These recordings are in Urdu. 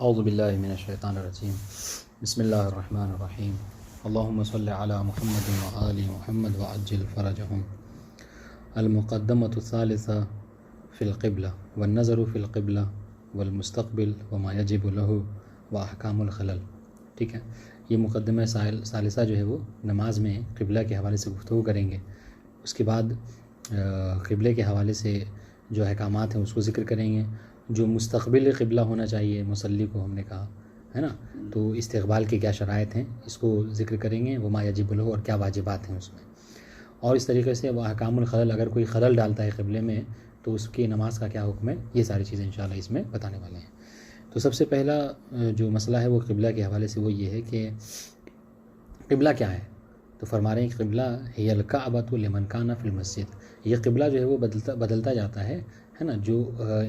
اعوذ باللہ من الشیطان الرجیم بسم اللہ الرحمن الرحیم اللہم صلی علی محمد وآل محمد وعجل فرجہم المقدمۃ الثالثہ فی القبلہ والنظر فی القبلہ والمستقبل وما یجب لہ واحکام الخلل. ٹھیک ہے، یہ مقدمہ ثالثہ جو ہے وہ نماز میں قبلہ کے حوالے سے گفتگو کریں گے. اس کے بعد قبلے کے حوالے سے جو احکامات ہیں اس کو ذکر کریں گے. جو مستقبل قبلہ ہونا چاہیے مصلی کو ہم نے کہا ہے نا، تو استقبال کے کیا شرائط ہیں اس کو ذکر کریں گے، وما یجب لہ اور کیا واجبات ہیں اس میں. اور اس طریقے سے وہ احکام الخلل، اگر کوئی خلل ڈالتا ہے قبلے میں تو اس کی نماز کا کیا حکم ہے، یہ ساری چیزیں انشاءاللہ اس میں بتانے والے ہیں. تو سب سے پہلا جو مسئلہ ہے وہ قبلہ کے حوالے سے وہ یہ ہے کہ قبلہ کیا ہے. تو فرما رہے ہیں کہ قبلہ ہی الکعبۃ لمن کان فی المسجد. یہ قبلہ جو ہے وہ بدلتا جاتا ہے نا، جو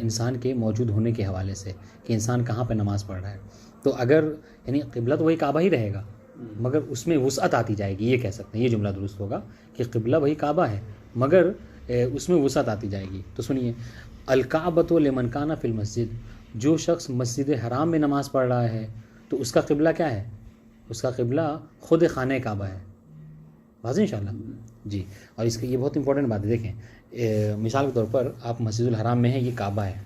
انسان کے موجود ہونے کے حوالے سے کہ انسان کہاں پہ نماز پڑھ رہا ہے. تو اگر یعنی قبلہ تو وہی کعبہ ہی رہے گا مگر اس میں وسعت آتی جائے گی، یہ کہہ سکتے ہیں، یہ جملہ درست ہوگا کہ قبلہ وہی کعبہ ہے مگر اس میں وسعت آتی جائے گی. تو سنیے، الکعبۃ لمن کان فی المسجد، جو شخص مسجد حرام میں نماز پڑھ رہا ہے تو اس کا قبلہ کیا ہے، اس کا قبلہ خود خانہ کعبہ ہے. واضح انشاءاللہ جی. اور اس کا یہ بہت امپورٹنٹ بات ہے. دیکھیں مثال کے طور پر آپ مسجد الحرام میں ہیں، یہ کعبہ ہے،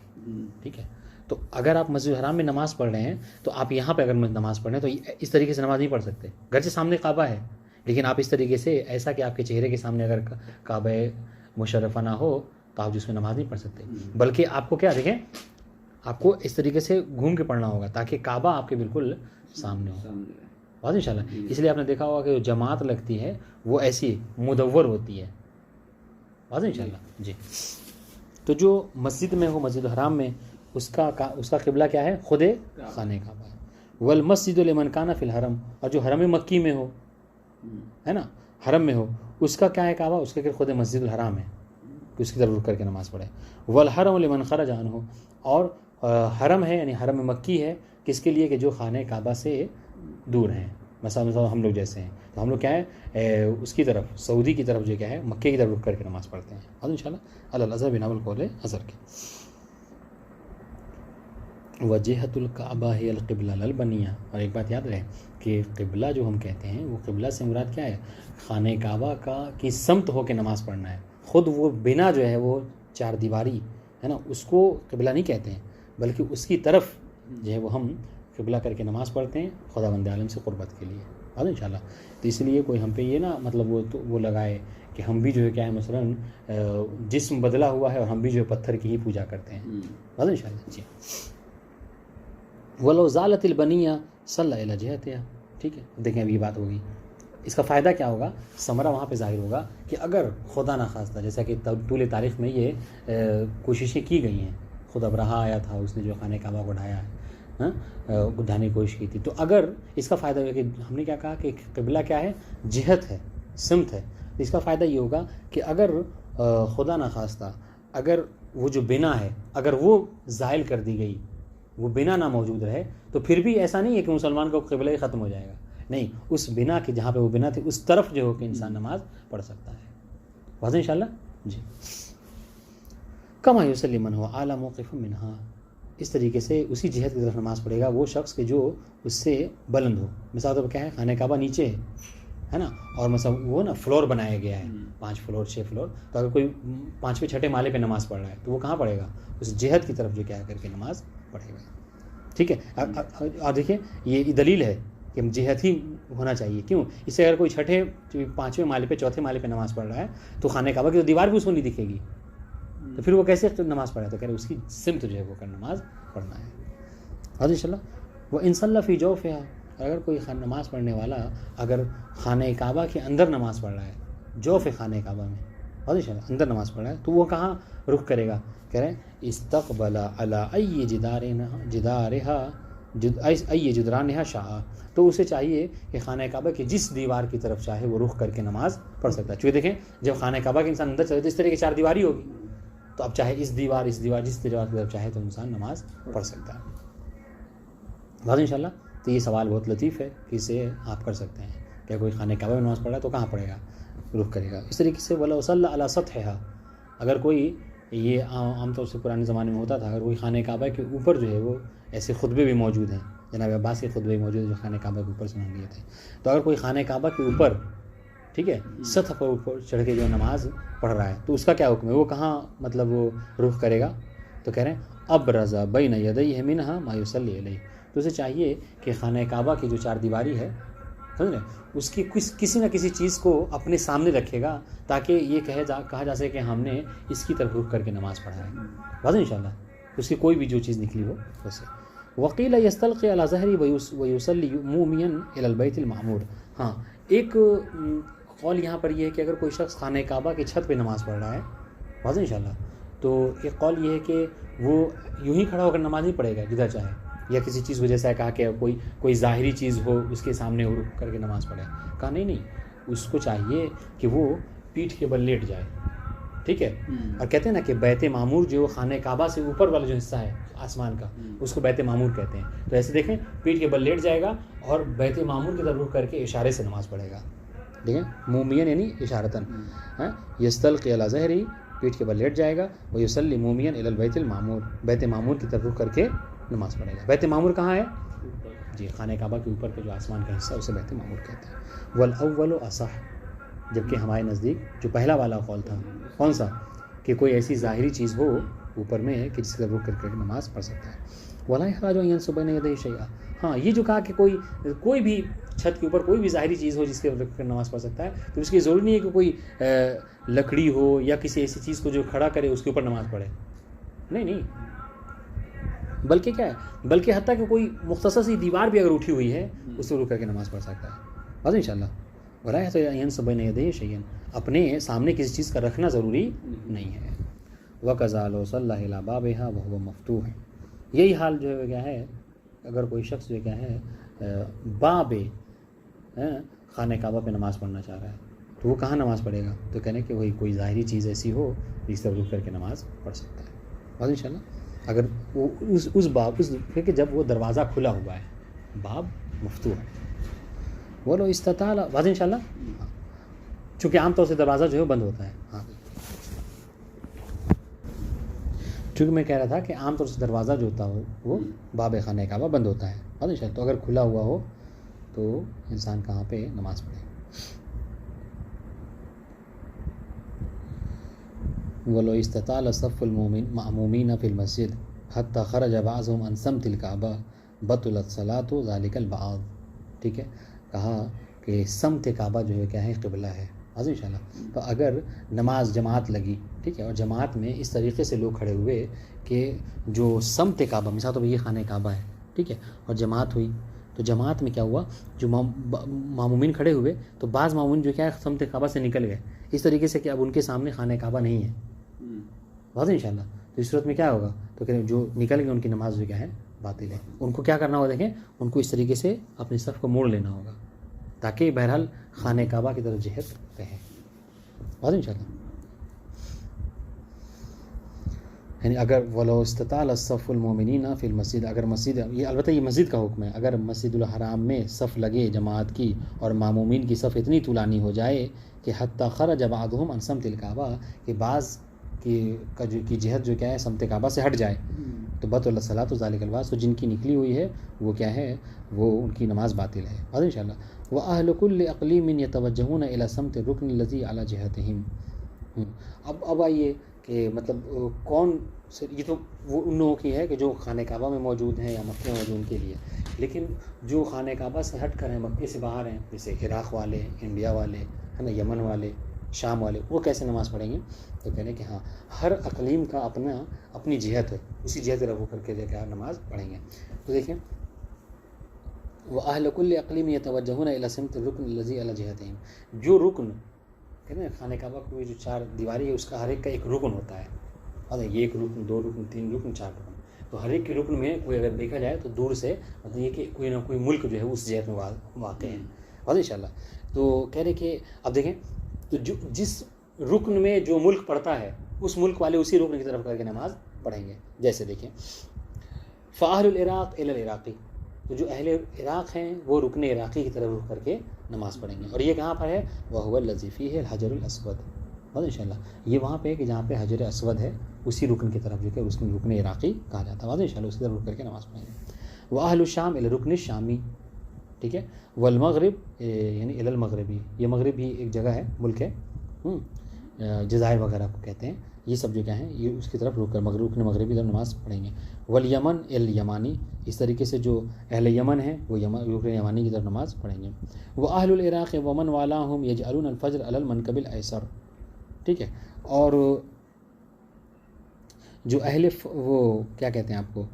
ٹھیک ہے. تو اگر آپ مسجد الحرام میں نماز پڑھ رہے ہیں تو آپ یہاں پہ اگر نماز پڑھ رہے ہیں تو اس طریقے سے نماز نہیں پڑھ سکتے. گرچہ سامنے کعبہ ہے لیکن آپ اس طریقے سے ایسا کہ آپ کے چہرے کے سامنے اگر کعبہ مشرفہ نہ ہو تو آپ جس میں نماز نہیں پڑھ سکتے، بلکہ آپ کو کیا دیکھیں، آپ کو اس طریقے سے گھوم کے پڑھنا ہوگا تاکہ کعبہ آپ کے بالکل سامنے ہو. واضح انشاءاللہ. اس لیے آپ نے دیکھا ہوگا کہ جو جماعت لگتی ہے وہ ایسی مدور ہوتی ہے. واضح انشاءاللہ جی. تو جو مسجد میں ہو، مسجد الحرام میں، اس کا قبلہ کیا ہے، خود خانہ کعبہ ہے. والمسجد لمن کان فی الحرم، اور جو حرم مکی میں ہو ہے نا، حرم میں ہو، اس کا کیا ہے کعبہ، اس کا خود مسجد الحرام ہے کہ اس کی طرف رک کر کے نماز پڑھے. والحرم لمن خرج عنہ، اور حرم ہے یعنی حرم مکی ہے کس کے لیے، کہ جو خانہ کعبہ سے دور ہیں. مثلا ہم لوگ جیسے ہیں تو ہم لوگ کیا ہے اس کی طرف، سعودی کی طرف جو کیا ہے، مکے کی طرف رک کر کے نماز پڑھتے ہیں. اور انشاءاللہ الازہر بنا القول ازہر کے. وجہۃ الکعبہ ہی القبلہ للبنیہ. اور ایک بات یاد رہے کہ قبلہ جو ہم کہتے ہیں وہ قبلہ سے مراد کیا ہے، خانہ کعبہ کی سمت ہو کے نماز پڑھنا ہے. خود وہ بنا جو ہے وہ چار دیواری ہے نا، اس کو قبلہ نہیں کہتے ہیں بلکہ اس کی طرف جو ہے وہ ہم قبلہ کر کے نماز پڑھتے ہیں خداوند عالم سے قربت کے لیے. اور انشاءاللہ تو اس لیے کوئی ہم پہ یہ نا مطلب وہ لگائے کہ ہم بھی جو ہے کیا ہے، مثلاً جسم بدلا ہوا ہے اور ہم بھی جو ہے پتھر کی ہی پوجا کرتے ہیں. اور انشاءاللہ جی. وَلَوْ زَالَتِ الْبَنِيَّةُ صَلَّى إِلَى جِهَتِهَا. ٹھیک ہے، دیکھیں اب یہ بات ہوگی، اس کا فائدہ کیا ہوگا، ثمرہ وہاں پہ ظاہر ہوگا کہ اگر خدا نخواستہ، جیسا کہ طول تاریخ میں یہ کوششیں کی گئی ہیں، خود ابرہہ آیا تھا، اس نے جو خانہ کعبہ کو ڈھایا ہے، ڈھانے کی کوشش کی تھی. تو اگر اس کا فائدہ ہوگا کہ ہم نے کیا کہا کہ قبلہ کیا ہے، جہت ہے، سمت ہے. تو اس کا فائدہ یہ ہوگا کہ اگر خدا نخواستہ اگر وہ جو بنا ہے اگر وہ زائل کر دی گئی، وہ بنا نہ موجود رہے، تو پھر بھی ایسا نہیں ہے کہ مسلمان کو قبلہ ہی ختم ہو جائے گا. نہیں، اس بنا کی جہاں پہ وہ بنا تھی اس طرف جو ہو کہ انسان نماز پڑھ سکتا ہے. واضح انشاءاللہ جی. کما یصلی من هو اعلی موقف منہا. اس طریقے سے اسی جہت کی طرف نماز پڑھے گا وہ شخص کہ جو اس سے بلند ہو. مثال طور پر کیا ہے، خانہ کعبہ نیچے ہے نا، اور مثلا وہ نا فلور بنایا گیا ہے، 5 فلور 6 فلور. تو اگر کوئی 5ویں 6ٹھے مالے پہ نماز پڑھ رہا ہے تو وہ کہاں پڑھے گا، اس جہت کی طرف جو کیا کر کے نماز پڑھے گا. ٹھیک ہے. اور دیکھیں یہ دلیل ہے کہ جہت ہی ہونا چاہیے. کیوں، اس سے اگر کوئی 5ویں مالے پہ 4تھے مالے پہ نماز پڑھ رہا ہے تو خانہ کعبہ کی تو دیوار بھی اس کو نہیں دکھے گی، تو پھر وہ کیسے نماز پڑھا. تو کہہ رہے اس کی سمت جو ہے وہ کر نماز پڑھنا ہے. اور انشاءاللہ وہ انصلی فی جوفہا. اگر کوئی نماز پڑھنے والا اگر خانہ کعبہ کے اندر نماز پڑھ رہا ہے، جوف خانہ کعبہ میں، اور انشاءاللہ اندر نماز پڑھ رہا ہے، تو وہ کہاں رخ کرے گا. کہہ رہے ہیں استقبل علی ای جدرانہا شاء. تو اسے چاہیے کہ خانہ کعبہ کی جس دیوار کی طرف چاہے وہ رخ کر کے نماز پڑھ سکتا ہے. چونکہ دیکھیں جب خانہ کعبہ کے انسان اندر چلے تو اس طرح کی 4 دیواری ہوگی، تو اب چاہے اس دیوار جس دیوار کی طرف چاہے تو انسان نماز پڑھ سکتا ہے. واضح انشاءاللہ. تو یہ سوال بہت لطیف ہے کہ اسے آپ کر سکتے ہیں کہ کوئی خانہ کعبہ میں نماز پڑھ رہا ہے تو کہاں پڑھے گا، رخ کرے گا. اس طریقے سے وَلَوْ صَلَّى عَلَى سَطْحِهَا. اگر کوئی یہ عام طور سے پرانے زمانے میں ہوتا تھا. اگر کوئی خانہ کعبہ کے اوپر جو ہے وہ ایسے خطبے بھی موجود ہیں, جناب عباس کے خطبے موجود ہیں جو خانہ کعبہ کے اوپر سنا دیے تھے. تو اگر کوئی خانہ کعبہ کے اوپر, ٹھیک ہے, سطح پر اوپر چڑھ کے جو نماز پڑھ رہا ہے تو اس کا کیا حکم ہے, وہ کہاں مطلب وہ رخ کرے گا؟ تو کہہ رہے ہیں ابرز بین یدیہ منہا ما یصلی علیہ. تو اسے چاہیے کہ خانہ کعبہ کی جو چار دیواری ہے, سمجھ رہے, اس کی کسی نہ کسی چیز کو اپنے سامنے رکھے گا تاکہ یہ کہا جا سکے کہ ہم نے اس کی طرف رخ کر کے نماز پڑھا ہے. واضح انشاءاللہ, اس کی کوئی بھی جو چیز نکلی ہو ویسے. وقیل یستلقی علی ظہری ویصلی مومیا الی البیت المعمور. ہاں, ایک قول یہاں پر یہ ہے کہ اگر کوئی شخص خانہ کعبہ کی چھت پہ نماز پڑھ رہا ہے, واضح انشاءاللہ, تو ایک قول یہ ہے کہ وہ یوں ہی کھڑا ہو کر نماز نہیں پڑھے گا جدھر چاہے, یا کسی چیز کو جیسا کہا کہ کوئی ظاہری چیز ہو اس کے سامنے رک کر کے نماز پڑھے. کہا نہیں, اس کو چاہیے کہ وہ پیٹھ کے بل لیٹ جائے, ٹھیک ہے. اور کہتے ہیں نا کہ بیت معمور جو خانہ کعبہ سے اوپر والا جو حصہ ہے آسمان کا, اس کو بیت معمور کہتے ہیں. تو ایسے دیکھیں, پیٹھ کے بل لیٹ جائے گا اور بیت معمور کی طرف رخ کر کے اشارے سے نماز پڑھے گا. دیکھیں, مومین یعنی اشارتاً, یستلقی علی ظہری, پیٹھ کے بل لیٹ جائے گا, وہ یصلی مومین الی البیت المعمور, بیت معمور کی طرف رخ کر کے نماز پڑھے گا. بیت معمور کہاں ہے؟ جی, خانہ کعبہ کے اوپر کا جو آسمان کا حصہ اسے بیت معمور کہتے ہیں. والاول اصح, جبکہ ہمارے نزدیک جو پہلا والا قول تھا, کون سا, کہ کوئی ایسی ظاہری چیز ہو اوپر میں کہ جس کا رخ کر کے نماز پڑھ سکتا ہے. ولا اخراج ان ينصب بين يديه شيئا. ہاں, یہ جو کہا کہ کوئی بھی چھت کے اوپر کوئی بھی ظاہری چیز ہو جس کے رکھ کر نماز پڑھ سکتا ہے, تو اس کی ضروری نہیں ہے کہ کوئی لکڑی ہو یا کسی ایسی چیز کو جو کھڑا کرے اس کے اوپر نماز پڑھے. نہیں, بلکہ کیا ہے, بلکہ حتیٰ کہ کوئی مختصر سی دیوار بھی اگر اٹھی ہوئی ہے اس کو رک کر کے نماز پڑھ سکتا ہے. بس انشاءاللہ ولا ينصب بين يديه شيئا, اپنے سامنے کسی چیز کا رکھنا ضروری نہیں ہے. وَكَذَا لَوْ صَلَّى إِلَىٰ بَابِهَا وَهُوَ مَفْتُوحٌ. یہی حال جو ہے کیا ہے, اگر کوئی شخص جو کیا ہے باب خانہ کعبہ پہ نماز پڑھنا چاہ رہا ہے تو وہ کہاں نماز پڑھے گا؟ تو کہنے کہ وہی کوئی ظاہری چیز ایسی ہو جس سے رک کر کے نماز پڑھ سکتا ہے. بس انشاءاللہ, اگر وہ اس باب کہ جب وہ دروازہ کھلا ہوا ہے, باب مفتوح ہے, وہ لو استطاع. بس انشاءاللہ, چونکہ عام طور سے دروازہ جو ہے بند ہوتا ہے. ہاں, چونکہ میں کہہ رہا تھا کہ عام طور سے دروازہ جو ہوتا ہو وہ باب خانہ کعبہ بند ہوتا ہے. بس انشاءاللہ, تو اگر کھلا ہوا ہو تو انسان کہاں پہ نماز پڑھے. وَلَوْ اسْتَطَالَ صَفُّ الْمَأْمُومِينَ فِي الْمَسْجِدِ حَتَّى خَرَجَ بَعْضُهُمْ عَنْ سَمْتِ الْكَعْبَةِ بَطُلَتْ صَلَاةُ ذَلِكَ الْبَعْضِ. ٹھیک ہے, کہا کہ سمت کعبہ جو ہے کیا ہے, قبلہ ہے. بس انشاءاللہ, تو اگر نماز جماعت لگی, ٹھیک ہے, اور جماعت میں اس طریقے سے لوگ کھڑے ہوئے کہ جو سمت کعبہ, مثال تو یہ خانہ کعبہ ہے, ٹھیک ہے, اور جماعت ہوئی, تو جماعت میں کیا ہوا, جو مامومین کھڑے ہوئے تو بعض مامومین جو کیا ہے سمت کعبہ سے نکل گئے, اس طریقے سے کہ اب ان کے سامنے خانہ کعبہ نہیں ہے. واضح انشاءاللہ, تو اس صورت میں کیا ہوگا, تو کہ جو نکل گئے ان کی نماز جو کیا ہے باطل ہے. ان کو کیا کرنا ہوگا, دیکھیں, ان کو اس طریقے سے اپنی صف کو موڑ لینا ہوگا تاکہ بہرحال خانہ کعبہ کی طرف جہت رہے. واضح انشاءاللہ, یعنی اگر ولو استطال الصف المؤمنین فی المسجد, اگر مسجد, یہ البتہ یہ مسجد کا حکم ہے, اگر مسجد الحرام میں صف لگے جماعت کی اور مامومین کی صف اتنی طولانی ہو جائے کہ حتی خرج بعضهم عن سمت الکعبہ, کہ بعض کی جہت جو کیا ہے سمت کعبہ سے ہٹ جائے, تو بطلت صلاۃ ذالک البعض, تو جن کی نکلی ہوئی ہے وہ کیا ہے, وہ ان کی نماز باطل ہے. اور انشاءاللہ وَأَهْلُ كُلِّ أَقْلِيمٍ يَتَوَجَّهُونَ إِلَى سَمْتِ الرُّكْنِ الَّذِي عَلَى جِهَتِهِمْ. اب آئیے کہ مطلب کون سے, یہ تو وہ ان لوگوں کی ہے کہ جو خانہ کعبہ میں موجود ہیں یا مکہ میں موجود ان کے لیے, لیکن جو خانہ کعبہ سے ہٹ کر ہیں, مکے سے باہر ہیں, جیسے عراق والے, انڈیا والے, ہے نا, یمن والے, شام والے, وہ کیسے نماز پڑھیں گے؟ تو کہنے کہ ہاں, ہر اقلیم کا اپنی جہت ہے, اسی جہت رہو کر کے دیکھیں نماز پڑھیں گے. تو دیکھیں, وَأَهْلُ كُلِّ أَقْلِيمٍ يَتَوَجَّهُونَ إِلَى سَمْتِ الرُّكْنِ الَّذِي عَلَى جِهَتِهِمْ. جو رکن کہتے ہیں خانہ کعبہ کی جو چار دیواری ہے اس کا ہر ایک کا ایک رکن ہوتا ہے. یہ ایک رکن, دو رکن, تین رکن, چار رکن, تو ہر ایک کے رکن میں کوئی اگر دیکھا جائے تو دور سے مطلب یہ کہ کوئی نہ کوئی ملک جو ہے اس جہت میں واقع ہے. اور انشاءاللہ تو کہہ رہے کہ اب دیکھیں, تو جس رکن میں جو ملک پڑتا ہے اس ملک والے اسی رکن کی طرف کر کے نماز پڑھیں گے. جیسے دیکھیں, فَأَهْلُ الْعِرَاقِ إِلَى الْعِرَاقِ, تو جو اہل عراق ہیں وہ رکن عراقی کی طرف رخ کر کے نماز پڑھیں گے. اور یہ کہاں پر ہے؟ وَهُوَ الَّذِي فِيهِ الْحَجَرُ الْأَسْوَدُ. بس انشاءاللہ یہ وہاں پہ کہ جہاں پہ حجر اسود ہے اسی رکن کی طرف جو کہ اس کو رکن عراقی کہا جاتا ہے، واضح انشاءاللہ اسی طرف رک کر کے نماز پڑھیں گے۔ واہل الشام الی رکن الشامی، ٹھیک ہے، والمغرب یعنی الی المغربی، یہ مغرب بھی ایک جگہ ہے، ملک ہے، جزائر وغیرہ کو کہتے ہیں، یہ سب جو کیا ہیں یہ اس کی طرف رک کر رکن مغربی طرف نماز پڑھیں گے۔ والیمن الیمانی، اس طریقے سے جو اہل یمن ہیں وہ رکن یمانی کی طرف نماز پڑھیں گے۔ واہل العراق ومن والاہم یجعلون الفجر علی المنکب الایسر، ٹھیک ہے، اور جو وہ کیا کہتے ہیں آپ کو،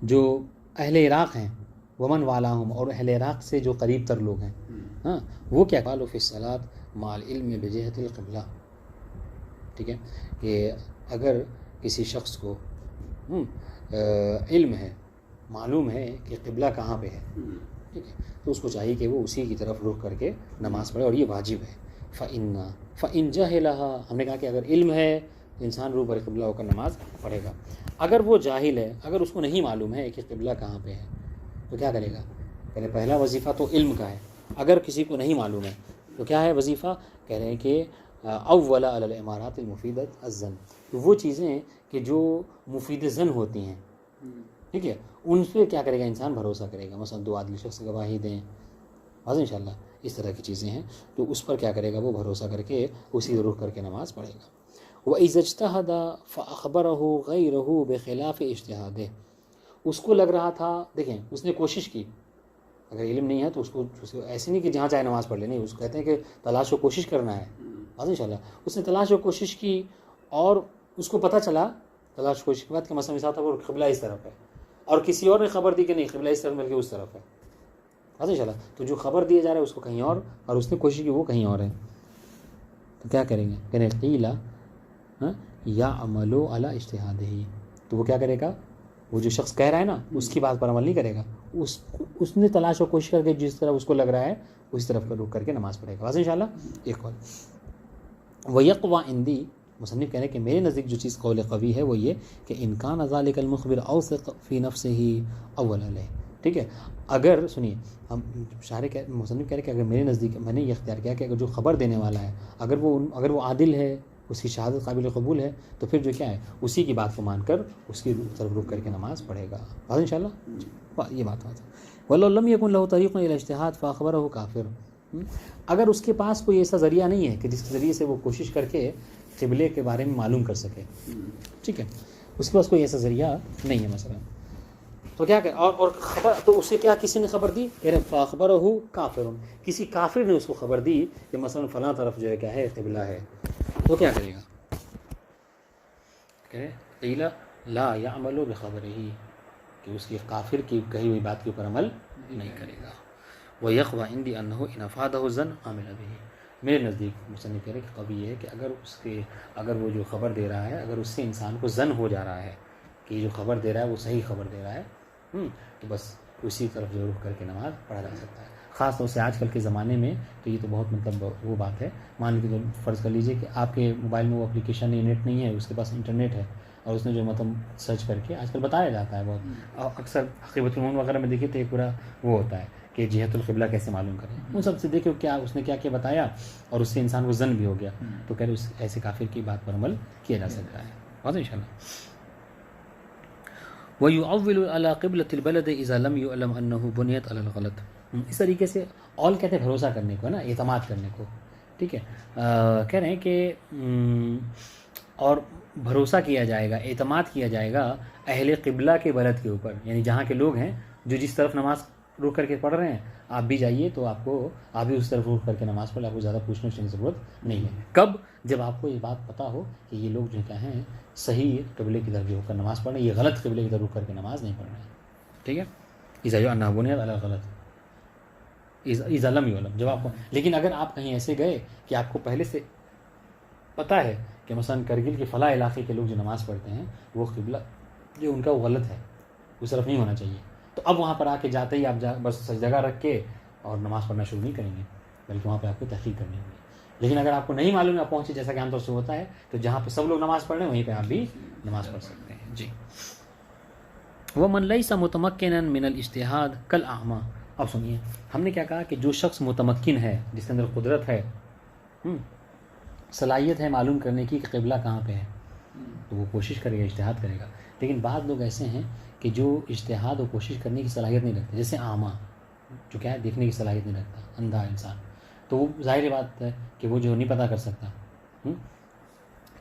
جو اہل عراق ہیں، ومن والاہم، اور اہل عراق سے جو قریب تر لوگ ہیں، ہاں، وہ کیا قالوا فی الصلاۃ مع العلم بجہت القبلہ، ٹھیک ہے، کہ اگر کسی شخص کو علم ہے، معلوم ہے کہ قبلہ کہاں پہ ہے، ٹھیک ہے، تو اس کو چاہیے کہ وہ اسی کی طرف رخ کر کے نماز پڑھے، اور یہ واجب ہے۔ فَإِن جَهِلَهَا، ہم نے کہا کہ اگر علم ہے تو انسان روح بر قبلہ ہو کر نماز پڑھے گا۔ اگر وہ جاہل ہے، اگر اس کو نہیں معلوم ہے کہ قبلہ کہاں پہ ہے تو کیا کرے گا؟ پہلے پہلا وظیفہ تو علم کا ہے، اگر کسی کو نہیں معلوم ہے تو کیا ہے وظیفہ؟ کہہ رہے ہیں کہ اولا علی الامارات المفیدۃ الظن، تو وہ چیزیں کہ جو مفید ظن ہوتی ہیں، ٹھیک ہے، ان پہ کیا کرے گا انسان؟ بھروسہ کرے گا، مثلا دو عادل شخص گواہی دیں، بس انشاءاللہ اس طرح کی چیزیں ہیں، تو اس پر کیا کرے گا؟ وہ بھروسہ کر کے اسی رخ کر کے نماز پڑھے گا۔ وَإِذَا اجْتَهَدَ فَأَخْبَرَهُ غَيْرُهُ بِخِلَافِ اجْتِهَادِهِ، اس کو لگ رہا تھا، دیکھیں اس نے کوشش کی، اگر علم نہیں ہے تو اس کو ایسے نہیں کہ جہاں چاہے نماز پڑھ لے، نہیں، اس کو کہتے ہیں کہ تلاش و کوشش کرنا ہے، بس انشاءاللہ اس نے تلاش و کوشش کی اور اس کو پتہ چلا تلاش و کوشش کے بعد کہ مثلا مثال وہ قبلہ اس طرف ہے، اور کسی اور نے خبر دی کہ نہیں قبلہ اس طرف بلکہ اس طرف ہے، بس انشاءاللہ تو جو خبر دیا جا رہا ہے اس کو کہیں اور اس نے کوشش کی وہ کہیں اور ہے، تو کیا کریں گے؟ کہنے قیلا یعملوا علی اجتہادہ، تو وہ کیا کرے گا؟ وہ جو شخص کہہ رہا ہے نا اس کی بات پر عمل نہیں کرے گا، اس نے تلاش و کوشش کر کے جس طرح اس کو لگ رہا ہے اسی طرف کا رخ کر کے نماز پڑھے گا، بس انشاءاللہ۔ ایک قول وَيَقْوَى عِنْدِي، مصنف کہہ رہے ہیں کہ میرے نزدیک جو چیز قول قوی ہے وہ یہ کہ ان کان ذلک المخبر اوثق فی نفسہ اول علیہ، ٹھیک ہے، اگر سنیے ہم مصنف کہہ رہے ہیں کہ اگر میرے نزدیک میں نے یہ اختیار کیا کہ اگر جو خبر دینے والا ہے اگر وہ عادل ہے، اس کی شہادت قابل قبول ہے، تو پھر جو کیا ہے اسی کی بات کو مان کر اس کی طرف رخ کر کے نماز پڑھے گا، بس انشاءاللہ یہ بات ہے۔ وَلَوْ لَمْ يَكُنْ لَهُ طَرِيقٌ إِلَى الاجْتِهَادِ فَأَخْبَرَهُ كَافِرٌ، اگر اس کے پاس کوئی ایسا ذریعہ نہیں ہے کہ جس کے ذریعے سے وہ کوشش کر کے قبلے کے بارے میں معلوم کر سکے، ٹھیک ہے، اس کے پاس کوئی ایسا ذریعہ نہیں ہے مثلا، تو کیا کہ اور خبر تو اسے کیا کسی نے خبر دی، کہہ رہے فَأَخْبَرَهُ كَافِرٌ، کسی کافر نے اس کو خبر دی کہ مثلا فلاں طرف جو ہے کیا ہے قبلہ ہے، تو کیا کرے گا؟ کہ قیل لا یعمل بخبرہ، کہ اس کی کافر کی کہی ہوئی بات کے اوپر عمل نہیں کرے گا۔ وَيَقْوَى عِنْدِي أَنَّهُ إِنْ أَفَادَهُ الظَّنُّ عَمِلَ بِهِ، میرے نزدیک مصنف کہہ رہے کہ قوی ہے کہ اگر وہ جو خبر دے رہا ہے اگر اس سے انسان کو ظن ہو جا رہا ہے کہ یہ جو خبر دے رہا ہے وہ صحیح خبر دے رہا ہے، تو بس اسی طرف جو رخ کر کے نماز پڑھا جا سکتا ہے۔ خاص طور سے آج کل کے زمانے میں تو یہ تو بہت مطلب وہ بات ہے، مان لیجیے فرض کر لیجیے کہ آپ کے موبائل میں وہ اپلیکیشن نیٹ نہیں ہے، اس کے پاس انٹرنیٹ ہے، اور اس نے جو مطلب سرچ کر کے آج کل بتایا جاتا ہے بہت، اور اکثر حقیقت المومن وغیرہ میں دیکھیے تو ایک پورا وہ ہوتا ہے کہ جہت القبلہ کیسے معلوم کریں، ان سب سے دیکھو کیا اس نے کیا کیا بتایا، اور اس سے انسان کو ظن بھی ہو گیا، تو کہہ رہے اس ایسے کافر کی بات پر عمل کیا جا سکتا ہے، بات ان شاء اللہ۔ وَيُعَوِّلُ عَلَى قِبْلَةِ الْبَلَدِ إِذَا لَمْ يُعْلَمْ أَنَّهُ بُنِيَتْ عَلَى الْغَلَطِ، اس طریقے سے اول کہتے ہیں بھروسہ کرنے کو، ہے نا، اعتماد کرنے کو، ٹھیک ہے، کہہ رہے ہیں کہ اور بھروسہ کیا جائے گا، اعتماد کیا جائے گا اہل قبلہ کے بلد کے اوپر، یعنی جہاں کے لوگ ہیں جو جس طرف نماز رخ کر کے پڑھ رہے ہیں، آپ بھی جائیے تو آپ بھی اس طرف رخ کر کے نماز پڑھ، آپ کو زیادہ پوچھنے کی ضرورت نہیں ہے۔ کب؟ جب آپ کو یہ بات پتہ ہو کہ یہ لوگ جو کیا ہیں صحیح قبلے کی طرف ہو کر نماز پڑھ رہے ہیں، یہ غلط قبلے کی طرف رخ کر کے نماز نہیں پڑھ رہے ہیں، ٹھیک ہے، اذا یعلم بنیت علی الغلط، اذا لم یعلم، جب آپ کو، لیکن اگر آپ کہیں ایسے گئے کہ آپ کو پہلے سے پتہ ہے کہ مثلا کرگل کے فلاں علاقے کے لوگ جو نماز پڑھتے ہیں وہ قبلہ جو ان کا وہ غلط ہے، اس طرف نہیں ہونا چاہیے، تو اب وہاں پر آ کے جاتے ہی آپ بس سجدہ رکھ کے اور نماز پڑھنا شروع نہیں کریں گے، بلکہ وہاں پہ آپ کو تحقیق کرنی ہوگی۔ لیکن اگر آپ کو نہیں معلوم ہے آپ پہنچے، جیسا کہ عام طور سے ہوتا ہے، تو جہاں پہ سب لوگ نماز پڑھ رہے ہیں وہیں پہ آپ بھی نماز پڑھ سکتے ہیں، جی۔ وَمَن لَيْسَ مُتَمَكِّنًا مِنَ الْاجْتِهَادِ كَالْأَعْمَى، اب سنیے ہم نے کیا کہا کہ جو شخص متمکن ہے، جس کے اندر قدرت ہے، صلاحیت ہے معلوم کرنے کی کہ قبلہ کہاں پہ ہے تو وہ کوشش کرے گا، اجتہاد کرے گا. لیکن بعض لوگ ایسے ہیں کہ جو اجتہاد اور کوشش کرنے کی صلاحیت نہیں رکھتے، جیسے اعمیٰ جو کیا ہے دیکھنے کی صلاحیت نہیں رکھتا، اندھا انسان، تو وہ ظاہر بات ہے کہ وہ جو نہیں پتہ کر سکتا.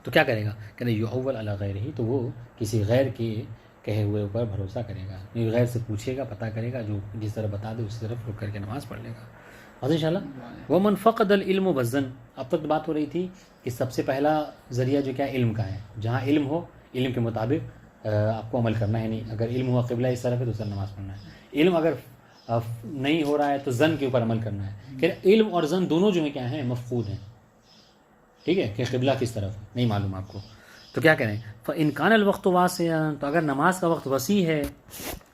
تو کیا کرے گا؟ کہ نہیں یعول علی غیرہ، تو وہ کسی غیر کے کہے ہوئے اوپر بھروسہ کرے گا، غیر سے پوچھے گا، پتہ کرے گا، جو جس طرح بتا دے اسی طرف رک کر کے نماز پڑھ لے گا. اور انشاءاللہ ومن فقد العلم وزن. اب تک بات ہو رہی تھی کہ سب سے پہلا ذریعہ جو کیا علم کا ہے، جہاں علم ہو علم کے مطابق آپ کو عمل کرنا ہے. نہیں اگر علم ہوا قبلہ اس طرف ہے تو اس طرح نماز پڑھنا ہے. علم اگر نہیں ہو رہا ہے تو زن کے اوپر عمل کرنا ہے. کہ علم اور زن دونوں جو ہیں کیا ہیں مفقود ہیں. ٹھیک ہے کہ قبلہ کس طرف ہے نہیں معلوم آپ کو، تو کیا کریں؟ فإن كان الوقت واسعا، تو اگر نماز کا وقت وسیع ہے،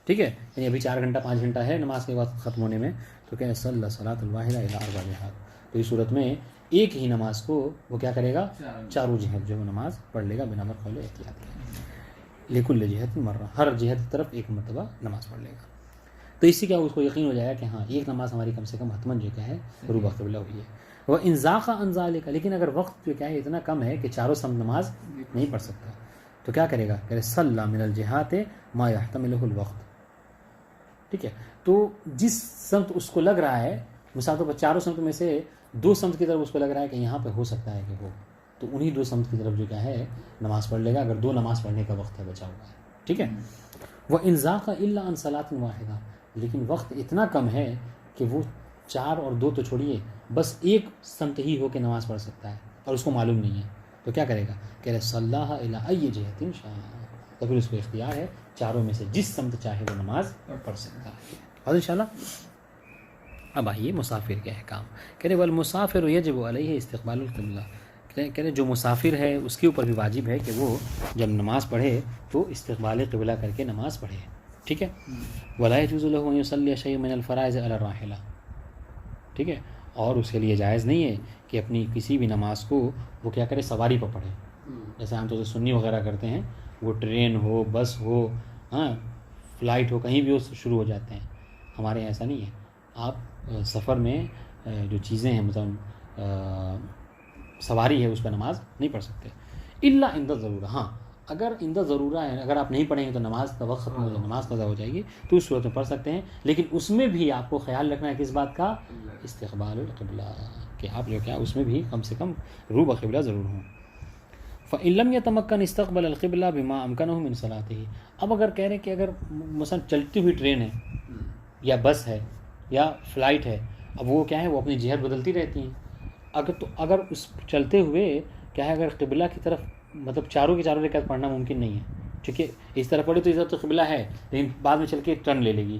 ٹھیک ہے یعنی ابھی 4 گھنٹہ 5 گھنٹہ ہے نماز کے وقت ختم ہونے میں، تو کہیں صلی صلاۃ الواحدہ الی 4 جہات. تو اس صورت میں ایک ہی نماز کو وہ کیا کرے گا؟ چاروں جہت جو نماز پڑھ لے گا بنا قول احتیاط کے. لکل جہت مرہ، ہر جہت کی طرف ایک مرتبہ نماز پڑھ لے گا. تو اس سے کیا اس کو یقین ہو جائے گا کہ ہاں ایک نماز ہماری کم سے کم حتماً جو کیا ہے روبہ قبلہ ہوئی ہے. وہ انزاقہ انزال کا، لیکن اگر وقت جو کیا ہے اتنا کم ہے کہ چاروں سمت نماز نہیں پڑھ سکتا، تو کیا کرے گا؟ کہ صلی من الجہات ما یحتملہ الوقت. ٹھیک ہے، تو جس سمت اس کو لگ رہا ہے، مثال طور پر چاروں سمت میں سے 2 سمت کی طرف اس کو لگ رہا ہے کہ یہاں پہ ہو سکتا ہے کہ وہ، تو انہی 2 سمت کی طرف جو کیا ہے نماز پڑھ لے گا اگر 2 نماز پڑھنے کا وقت ہے بچا ہوا ہے. ٹھیک ہے. وہ انزاق الا عن صلاۃ واحدہ، لیکن وقت اتنا کم ہے کہ وہ 4 اور 2 تو چھوڑیے، بس ایک سمت ہی ہو کے نماز پڑھ سکتا ہے اور اس کو معلوم نہیں ہے، تو کیا کرے گا؟ کہ صلی الی ای جہت شاء، تو پھر اس کو اختیار ہے چاروں میں سے جس سمت چاہے وہ نماز پڑھ سکتا ہے. اور انشاءاللہ اب آئیے مسافر کے احکام. کہہ رہے والمسافر یجب علیہ استقبال القبلہ. کہہ رہے جو مسافر ہے اس کے اوپر بھی واجب ہے کہ وہ جب نماز پڑھے تو استقبال قبلہ کر کے نماز پڑھے. ٹھیک ہے. ولا يجوز له ان يصلي شيء من الفرائض على الراحلہ. ٹھیک ہے، اور اس کے لیے جائز نہیں ہے کہ اپنی کسی بھی نماز کو وہ کیا کرے سواری پر پڑھے. جیسے عام طور سے سنی وغیرہ کرتے ہیں، وہ ٹرین ہو، بس ہو، ہاں فلائٹ ہو، کہیں بھی وہ شروع ہو جاتے ہیں. ہمارے یہاں ایسا نہیں ہے. آپ سفر میں جو چیزیں ہیں مطلب سواری ہے اس پہ نماز نہیں پڑھ سکتے الا عند ضرورہ. ہاں اگر عند ضرورہ ہے، اگر آپ نہیں پڑھیں گے تو نماز کا وقت ختم ہو جائے، نماز قضا ہو جائے گی، تو اس صورت میں پڑھ سکتے ہیں. لیکن اس میں بھی آپ کو خیال رکھنا ہے کس بات کا؟ استقبال القبلہ، کہ آپ جو کیا اس میں بھی کم سے کم رو بقبلہ ضرور ہوں. فإن لم يتمكن استقبل القبلہ بما امكنه من صلاته. اب اگر کہہ رہے ہیں کہ اگر مثلا چلتی ہوئی ٹرین ہے یا بس ہے یا فلائٹ ہے، اب وہ کیا ہے وہ اپنی جہت بدلتی رہتی ہیں. اگر اس چلتے ہوئے کیا ہے اگر قبلہ کی طرف مطلب چاروں کی چاروں رکعت پڑھنا ممکن نہیں ہے، ٹھیک ہے اس طرح پڑھے تو اس طرح تو قبلہ ہے، لیکن بعد میں چل کے ٹرن لے لے گی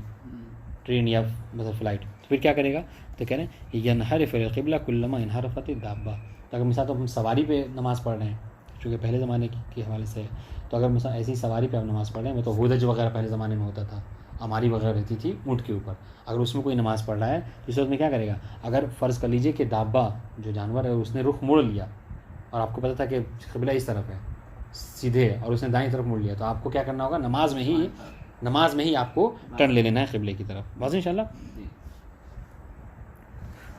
ٹرین یا مطلب فلائٹ، تو پھر کیا کرے گا؟ تو کہہ رہے ہیں ینحرف القبلہ کلما انحرفت الدابہ. تو اگر مثال تو ہم سواری پہ نماز پڑھ رہے ہیں چونکہ پہلے زمانے کے حوالے سے، تو اگر مثلا ایسی سواری پہ آپ نماز پڑھ رہے ہیں، تو ہودج وغیرہ پہلے زمانے میں ہوتا تھا، ہماری وغیرہ رہتی تھی اونٹ کے اوپر، اگر اس میں کوئی نماز پڑھ رہا ہے تو اس وقت میں کیا کرے گا؟ اگر فرض کر لیجئے کہ دابہ جو جانور ہے اس نے رخ موڑ لیا اور آپ کو پتہ تھا کہ قبلہ اس طرف ہے سیدھے، اور اس نے دائیں طرف موڑ لیا، تو آپ کو کیا کرنا ہوگا؟ نماز میں ہی آپ کو ٹرن لے لینا ہے قبلے کی طرف. واضح انشاءاللہ.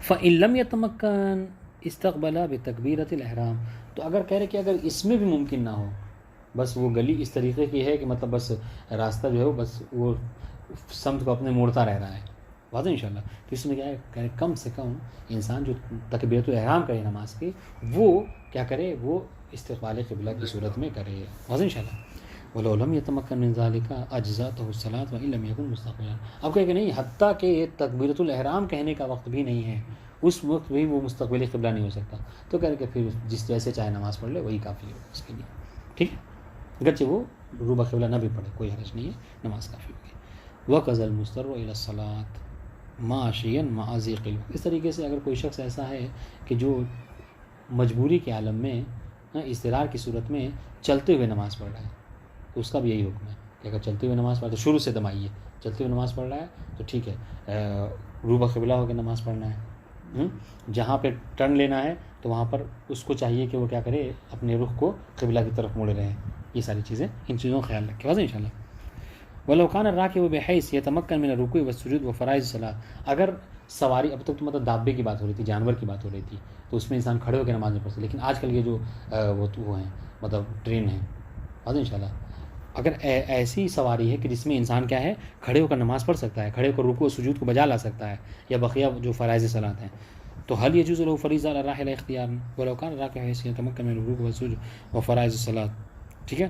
فإن لم يتمكن استقبل بتکبیرۃ الاحرام. تو اگر کہہ رہے کہ اگر اس میں بھی ممکن نہ ہو، بس وہ گلی اس طریقے کی ہے کہ مطلب بس راستہ جو ہے بس وہ سمت کو اپنے موڑتا رہ رہا ہے، واضح انشاءاللہ، تو اس میں کیا ہے کہ کم سے کم انسان جو تکبیرۃ الاحرام کرے نماز کی، وہ کیا کرے؟ وہ استقبال قبلہ کی صورت میں کرے. واضح انشاءاللہ. ولو لم يتمكن من ذلك اجزاته الصلاة وان لم يكن مستقبلا. اب کہے کہ نہیں، حتیٰ کہ تکبیرۃ الاحرام کہنے کا وقت بھی نہیں ہے، اس وقت بھی وہ مستقبل قبلہ نہیں ہو سکتا، تو کہہ رہے کہ پھر جس جیسے چاہے نماز پڑھ لے وہی کافی ہے اس کے لیے. ٹھیک ہے، اگرچہ وہ رو بقبلہ نہ بھی پڑھے کوئی حرج نہیں ہے، نماز کافی ہوگی. وقضى المضطر الى الصلاة ماشيا مع ضيق الوقت. اس طریقے سے اگر کوئی شخص ایسا ہے کہ جو مجبوری کے عالم میں اضطرار کی صورت میں چلتے ہوئے نماز پڑھ رہا ہے، تو اس کا بھی یہی حکم ہے کہ اگر چلتے ہوئے نماز پڑھ تو شروع سے دمائیے، چلتے ہوئے نماز پڑھ رہا ہے تو ٹھیک ہے رو بقبلہ ہو کے نماز پڑھنا ہے. جہاں پہ ٹرن لینا ہے تو وہاں پر اس کو چاہیے کہ وہ کیا کرے؟ اپنے رخ کو قبلہ کی طرف موڑے رہے. یہ ساری چیزیں، ان چیزوں کا خیال رکھے. واضح انشاءاللہ. ولو كان الراكب بحيث يتمكن من الركوع والسجود وفرائض الصلاة. اگر سواری اب تک تو مطلب دابے کی بات ہو رہی تھی، جانور کی بات ہو رہی تھی، تو اس میں انسان کھڑے ہو کے نماز نہیں پڑھ سکتا. لیکن آج کل کے جو وہ ہیں مطلب ٹرین ہیں، ان شاء اللہ اگر ایسی سواری ہے کہ جس میں انسان کیا ہے کھڑے ہو کر نماز پڑھ سکتا ہے، کھڑے ہو کر رکوع و سجود کو بجا لا سکتا ہے، یا بقیہ جو فرائض صلاۃ ہیں، تو حل یجوز له فریضہ علی الراحلہ اختیار ولو کان راکع حیث یتمکن من الرکوع والسجود وفرائض الصلاۃ. ٹھیک ہے،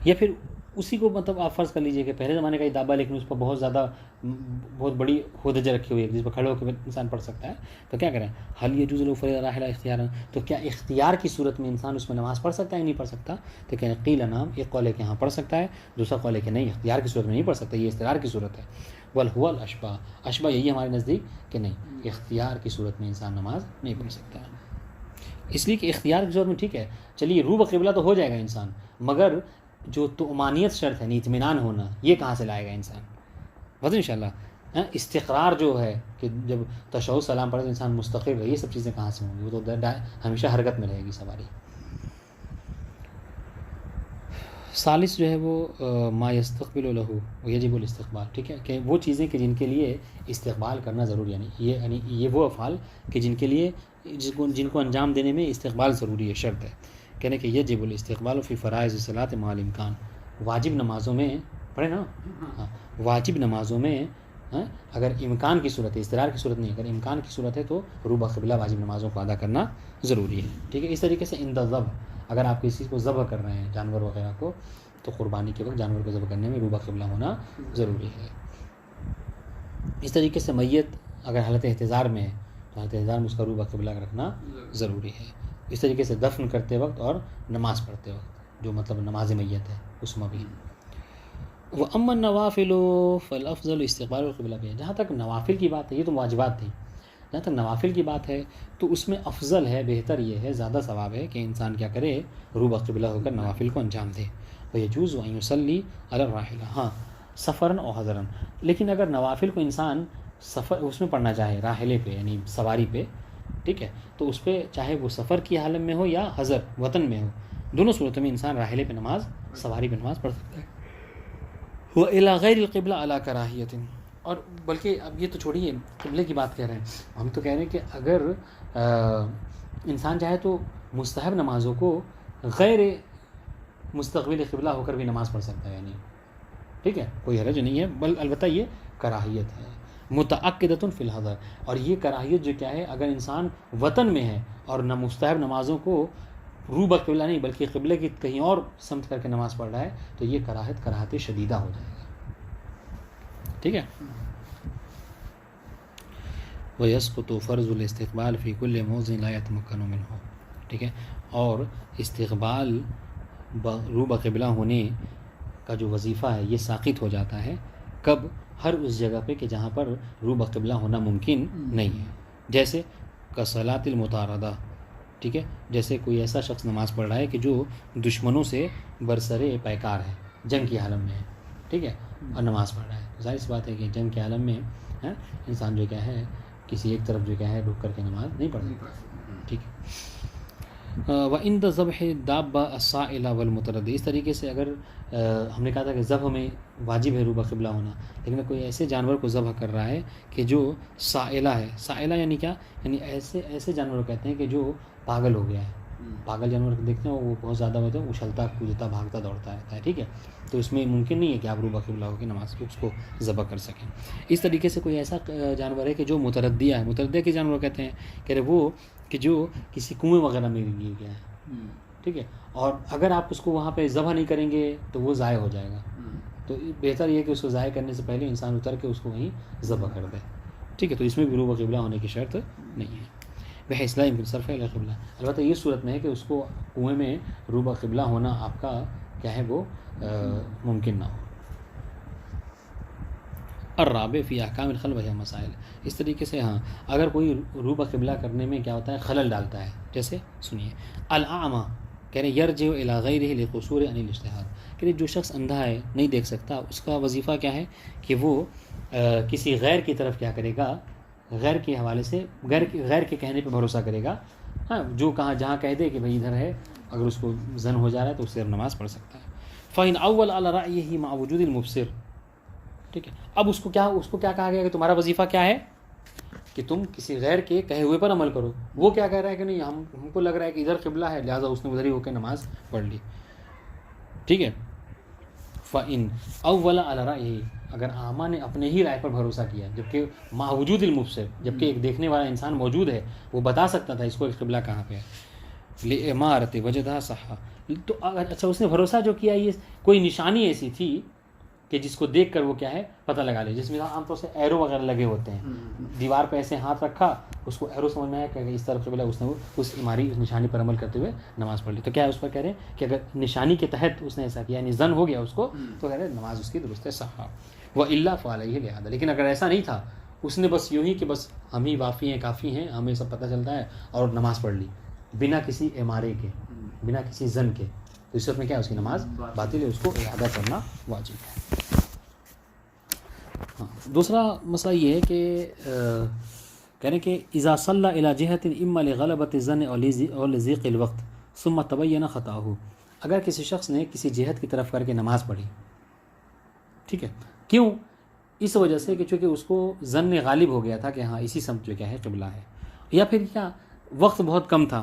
یا پھر اسی کو مطلب آپ فرض کر لیجئے کہ پہلے زمانے کا یہ دابا لیکن اس پر بہت بڑی ہودجہ رکھی ہوئی ہے جس پر کھڑے ہو کے انسان پڑھ سکتا ہے، تو کیا کریں؟ حل یجوز له فریضہ راحلہ اختیار، تو کیا اختیار کی صورت میں انسان اس میں نماز پڑھ سکتا ہے یا نہیں پڑھ سکتا؟ تو کہ قیل نعم، ایک قول ہے کہ ہاں پڑھ سکتا ہے، دوسرا قول ہے کہ نہیں، اختیار کی صورت میں نہیں پڑھ سکتا، یہ اختیار کی صورت ہے. والہو الاشبہ، اشبہ یہی ہمارے نزدیک کہ نہیں، اختیار کی صورت میں انسان نماز نہیں پڑھ سکتا ہے. اس لیے کہ اختیار کی صورت میں ٹھیک ہے چلیے رو بقبلہ تو ہو جائے گا انسان، مگر جو طمانینت شرط ہے، اطمینان ہونا، یہ کہاں سے لائے گا انسان؟ بس انشاءاللہ استقرار جو ہے کہ جب تشہد سلام پڑھے تو انسان مستقر رہے، یہ سب چیزیں کہاں سے ہوں گی؟ وہ تو ہمیشہ حرکت میں رہے گی سواری. ثالث جو ہے وہ ما یستقبل له ویجب الاستقبال. ٹھیک ہے، کہ وہ چیزیں کہ جن کے لیے استقبال کرنا ضروری ہے، یعنی یہ وہ افعال کہ جن کے لیے جن کو انجام دینے میں استقبال ضروری ہے، شرط ہے. کہنے کہ یجب الاستقبال فی فرائض الصلاۃ مع الامکان، واجب نمازوں میں پڑھے نا، ہاں واجب نمازوں میں اگر امکان کی صورت ہے، اضطرار کی صورت نہیں، اگر امکان کی صورت ہے تو رو بقبلہ واجب نمازوں کو ادا کرنا ضروری ہے. ٹھیک ہے، اس طریقے سے عند الذبح، اگر آپ کسی کو ذبح کر رہے ہیں جانور وغیرہ کو، تو قربانی کے وقت جانور کو ذبح کرنے میں رو بقبلہ ہونا ضروری ہے. اس طریقے سے میت اگر حالت احتضار میں ہے تو حالت احتضار میں اس کا رو بقبلہ رکھنا ضروری ہے. اس طریقے سے دفن کرتے وقت اور نماز پڑھتے وقت جو مطلب نماز میت ہے اس میں بھی. وَأَمَّا النَّوَافِلُ فَالْأَفْضَلُ استقبال القبلہ بھی ہے. جہاں تک نوافل کی بات ہے، یہ تو واجبات تھیں، جہاں تک نوافل کی بات ہے تو اس میں افضل ہے، بہتر یہ ہے، زیادہ ثواب ہے کہ انسان کیا کرے، رو بقبلہ ہو کر نوافل کو انجام دے. وَيَجُوزُ أَن يُصَلِّي عَلَى الرَّاحِلَةِ، ہاں سفراً او حضراً. لیکن اگر نوافل کو انسان سفر اس میں پڑھنا چاہے، راحلے پہ یعنی سواری پہ، ٹھیک ہے، تو اس پہ چاہے وہ سفر کی حالت میں ہو یا حضر وطن میں ہو، دونوں صورتوں میں انسان راحلے پہ نماز، سواری پہ نماز پڑھ سکتا ہے. وَإِلَى غَيْرِ الْقِبْلَةِ عَلَى كَرَاهِيَةٍ، اور بلکہ اب یہ تو چھوڑیے قبلے کی بات کہہ رہے ہیں، ہم تو کہہ رہے ہیں کہ اگر انسان چاہے تو مستحب نمازوں کو غیر مستقبل قبلہ ہو کر بھی نماز پڑھ سکتا ہے، یعنی ٹھیک ہے، کوئی حرج نہیں ہے، بل البتہ یہ کراہیت ہے متعقدۃ فی الحضر. اور یہ کراہیت جو کیا ہے، اگر انسان وطن میں ہے اور نہ مستحب نمازوں کو رو بقبلہ نہیں بلکہ قبلے کی کہیں اور سمت کر کے نماز پڑھ رہا ہے، تو یہ کراہت شدیدہ ہو جائے گا. ٹھیک ہے. وَيَسْقُطُ فَرْضُ الْاِسْتِقْبَالِ فِي كُلِّ مَوْضِعٍ لَا يَتَمَكَّنُ مِنْهُ. ٹھیک ہے، اور استقبال رو بقبلہ ہونے کا جو وظیفہ ہے یہ ساقط ہو جاتا ہے کب؟ ہر اس جگہ پہ کہ جہاں پر رو بقبلہ ہونا ممکن نہیں ہے. جیسے کصلاۃ المطاردہ، ٹھیک ہے، جیسے کوئی ایسا شخص نماز پڑھ رہا ہے کہ جو دشمنوں سے برسرے پیکار ہے، جنگ کی حالت میں ہے، ٹھیک ہے، اور نماز پڑھ رہا ہے. ظاہر سی بات ہے کہ جنگ کے عالم میں انسان جو کیا ہے کسی ایک طرف جو کیا ہے رک کر کے نماز نہیں پڑھ سکتا. ٹھیک ہے. وَعِنْدَ ذَبْحِ الدَّابَّةِ السَّائِلَةِ وَالْمُتَرَدِّدِ، اس طریقے سے اگر ہم نے کہا تھا کہ ذبح میں واجب ہے رو بقبلہ ہونا، لیکن کوئی ایسے جانور کو ذبح کر رہا ہے کہ جو سائلہ ہے. سائلہ یعنی کیا؟ یعنی ایسے جانور کو کہتے ہیں کہ جو پاگل ہو گیا ہے. پاگل جانور کو دیکھتے ہیں وہ بہت زیادہ ہوتا ہے، اچھلتا کودتا بھاگتا دوڑتا رہتا ہے. ٹھیک ہے، تو اس میں ممکن نہیں ہے کہ آپ رو بقبلہ ہو کے نماز اس کو ذبح کر سکیں. اس طریقے سے کوئی ایسا جانور ہے کہ جو متردیہ ہے. متردیہ کے جانور کہتے ہیں کہ وہ کہ جو کسی کنویں وغیرہ میں گر گیا ہے، ٹھیک ہے، اور اگر آپ اس کو وہاں پہ ذبح نہیں کریں گے تو وہ ضائع ہو جائے گا. تو بہتر یہ کہ اس کو ضائع کرنے سے پہلے انسان اتر کے اس کو وہیں ذبح کر دے. ٹھیک ہے، تو اس میں بھی رو بقبلہ ہونے کی شرط نہیں ہے. بحیث لا يمكن صرف الى القبلہ، البتہ یہ صورت میں ہے کہ اس کو کنویں میں رو بقبلہ ہونا آپ کا کیا ہے وہ ممکن نہ ہو. الرابع فی احکام الخلع وهي مسائل. اس طریقے سے ہاں اگر کوئی رو بقبلہ کرنے میں کیا ہوتا ہے خلل ڈالتا ہے، جیسے سنیے الاعمى کہہ رہے یرجع الى غیرہ لقصور عن الاجتہاد، کہ جو شخص اندھا ہے نہیں دیکھ سکتا اس کا وظیفہ کیا ہے کہ وہ کسی غیر کی طرف کیا کرے گا، غیر کے حوالے سے غیر کے کہنے پہ بھروسہ کرے گا. ہاں جو جہاں کہہ دے کہ بھائی ادھر ہے، اگر اس کو ظن ہو جا رہا ہے تو اس سے نماز پڑھ سکتا ہے. فإن اول على رأیہ مع وجود المبصر، ٹھیک ہے. اب اس کو کیا کہا گیا کہ تمہارا وظیفہ کیا ہے کہ تم کسی غیر کے کہے ہوئے پر عمل کرو. وہ کیا کہہ رہا ہے کہ نہیں ہم کو لگ رہا ہے کہ ادھر قبلہ ہے لہٰذا اس نے ادھر ہی ہو کے نماز پڑھ لی. ٹھیک ہے. فَإِنْ أَوَّلَ عَلَى رَأْيِهِ اگر عامہ نے اپنے ہی رائے پر بھروسہ کیا جبکہ مع وجود المبصر جبکہ ایک دیکھنے والا انسان موجود ہے وہ بتا سکتا تھا اس کو قبلہ کہاں پہ ہے. لِعِمَارَةِ وَجَدَهَا صَحَّ تو اگر اچھا اس نے بھروسہ جو کیا یہ کوئی نشانی ایسی تھی کہ جس کو دیکھ کر وہ کیا ہے پتہ لگا لے, جس میں عام طور سے ایرو وغیرہ لگے ہوتے ہیں دیوار پہ ایسے ہاتھ رکھا اس کو ایرو سمجھ میں آیا کہ اس طرف قبلہ اس نے اس عماری نشانی پر عمل کرتے ہوئے نماز پڑھ لی. تو کیا اس پر کہہ رہے ہیں کہ اگر نشانی کے تحت اس نے ایسا کیا یعنی ظن ہو گیا اس کو تو کہہ رہے ہیں نماز اس کی درست ہے صحیح. وَإِلَّا فَعَلَيْهِ لِعَادَةٍ لیکن اگر ایسا نہیں تھا اس نے بس یوں ہی کہ بس ہم ہی وافی ہیں کافی ہیں ہمیں سب پتہ چلتا ہے اور نماز پڑھ لی بنا کسی امارے کے بنا کسی ظن کے تو اس وقت میں کیا اس کی نماز باطل ہے, اس کو اعادہ کرنا واجب ہے. دوسرا مسئلہ یہ ہے کہ کہہ رہے ہیں کہ اذا صلى الى جهة اما لغلبة الظن او لضيق الوقت ثم تبين خطأه اگر کسی شخص نے کسی جہت کی طرف کر کے نماز پڑھی, ٹھیک ہے, کیوں اس وجہ سے کہ چونکہ اس کو ظن غالب ہو گیا تھا کہ ہاں اسی سمت جو کیا ہے قبلہ ہے, یا پھر کیا وقت بہت کم تھا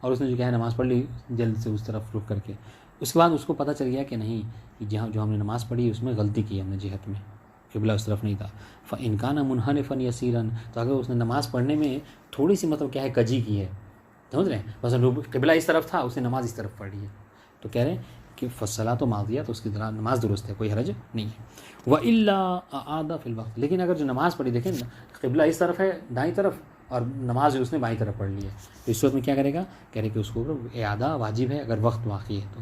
اور اس نے جو کیا ہے نماز پڑھ لی جلد سے اس طرف رک کر کے, اس کے بعد اس کو پتہ چل گیا کہ نہیں جہاں جو ہم نے نماز پڑھی اس میں غلطی کی ہم نے جہت میں قبلہ اس طرف نہیں تھا. فَإِنْ كَانَ مُنْحَنِفًا يَسِيرًا تو اگر اس نے نماز پڑھنے میں تھوڑی سی مطلب کیا ہے کجی کی ہے سمجھ رہے ہیں بس قبلہ اس طرف تھا اس نے نماز اس طرف پڑھ لی ہے تو کہہ رہے ہیں کہ فَالصَّلَاةُ مَاضِيَةٌ تو اس کی نماز درست ہے کوئی حرج نہیں ہے. وَإِلَّا أَعَادَ فِي الْوَقْتِ لیکن اگر جو نماز پڑھی دیکھیں قبلہ اس طرف ہے دائیں طرف اور نماز اس نے بائیں طرف پڑھ لی ہے تو اس وقت میں کیا کرے گا, کہہ رہے کہ اس کو اعادہ واجب ہے اگر وقت واقعی ہے تو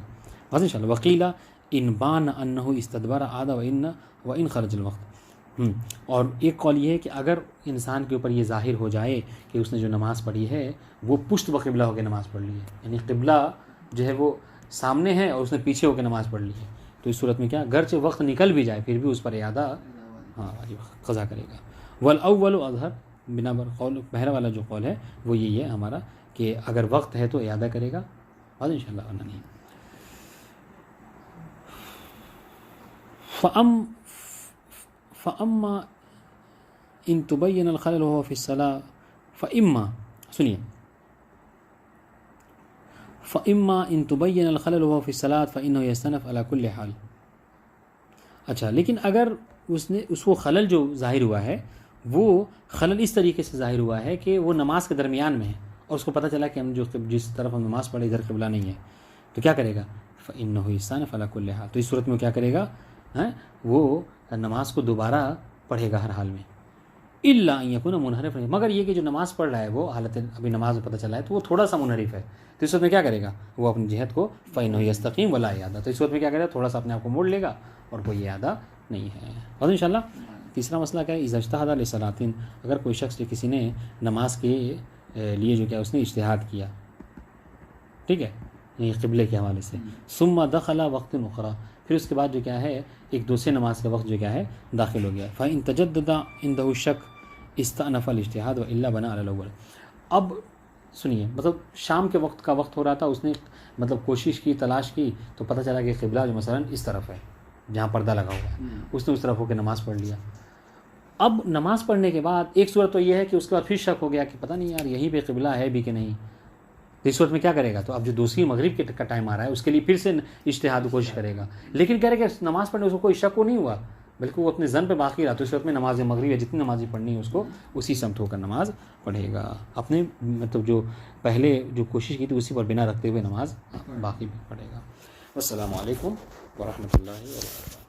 بس ان شاء اللہ. وقیلا ان بان انہ استدبر عادہ و ان خرج الوقت اور ایک قول یہ ہے کہ اگر انسان کے اوپر یہ ظاہر ہو جائے کہ اس نے جو نماز پڑھی ہے وہ پشت بقبلہ ہو کے نماز پڑھ لی ہے یعنی قبلہ جو ہے وہ سامنے ہے اور اس نے پیچھے ہو کے نماز پڑھ لی ہے تو اس صورت میں کیا گرچہ وقت نکل بھی جائے پھر بھی اس پر اعادہ قضا کرے گا. والاول اظہر بنا بر قول پہلا والا جو قول ہے وہ یہی ہے ہمارا کہ اگر وقت ہے تو اعادہ کرے گا بعد ان شاء اللہ ورنہ نہیں. فَأَمَّا إِن تُبَيَّنَ الْخَلَلُ وَهُوَ فِي الصَّلَاةِ فَإِمَّا إِن تُبَيَّنَ الْخَلَلُ وَهُوَ فِي الصَّلَاةِ فَإِنَّهُ يَسْتَنِفُ عَلَى كُلِّ حَالٍ. اچھا لیکن اگر اس کو خلل جو ظاہر ہوا ہے وہ خلل اس طریقے سے ظاہر ہوا ہے کہ وہ نماز کے درمیان میں ہے اور اس کو پتہ چلا کہ ہم جس طرف ہم نماز پڑھے ادھر قبلہ نہیں ہے تو کیا کرے گا فَإِنَّهُ يَسْتَنِفُ عَلَى كُلِّ حَالٍ تو اس صورت میں کیا کرے گا وہ نماز کو دوبارہ پڑھے گا ہر حال میں. الا ان یکون منحرفا مگر یہ کہ جو نماز پڑھ رہا ہے وہ حالت ابھی نماز میں پتہ چلا ہے تو وہ تھوڑا سا منحرف ہے تو اس وقت میں کیا کرے گا وہ اپنی جہت کو فَإِنَّهُ يَسْتَقِيمُ وَلَا اعادہ تو اس وقت میں کیا کرے گا تھوڑا سا اپنے آپ کو موڑ لے گا اور کوئی اعادہ نہیں ہے. اور انشاءاللہ تیسرا مسئلہ کیا ہے اذا اجتہد لصلاۃ اگر کوئی شخص کسی نے نماز کے لیے جو کیا اس نے اجتہاد کیا, ٹھیک ہے, یہ قبلے کے حوالے سے ثم دخل وقت اخرى پھر اس کے بعد جو کیا ہے ایک دوسرے نماز کا وقت جو کیا ہے داخل ہو گیا. فإن تجدد عنده الشك استأنف الاجتهاد وإلا بنى على الأول. اب سنیے مطلب شام کے وقت کا وقت ہو رہا تھا اس نے مطلب کوشش کی تلاش کی تو پتہ چلا کہ قبلہ جو مثلا اس طرف ہے جہاں پردہ لگا ہوا ہے اس نے اس طرف ہو کے نماز پڑھ لیا. اب نماز پڑھنے کے بعد ایک صورت تو یہ ہے کہ اس کے بعد پھر شک ہو گیا کہ پتہ نہیں یار یہیں پہ قبلہ ہے بھی کہ نہیں تو اس صورت میں کیا کرے گا تو اب جو دوسری مغرب کا ٹائم آ رہا ہے اس کے لیے پھر سے اجتہاد کی کوشش کرے گا لیکن کہہ رہے کہ نماز پڑھنے اس کو کوئی شک نہیں ہوا بلکہ وہ اپنے ظن پہ باقی رہا تو اس وقت میں نماز مغرب یا جتنی نمازی پڑھنی ہے اس کو اسی سمت ہو کر نماز پڑھے گا اپنے مطلب جو پہلے جو کوشش کی تھی اسی پر بنا رکھتے ہوئے نماز باقی بھی پڑھے گا. السلام علیکم ورحمۃ اللہ وبرکاتہ.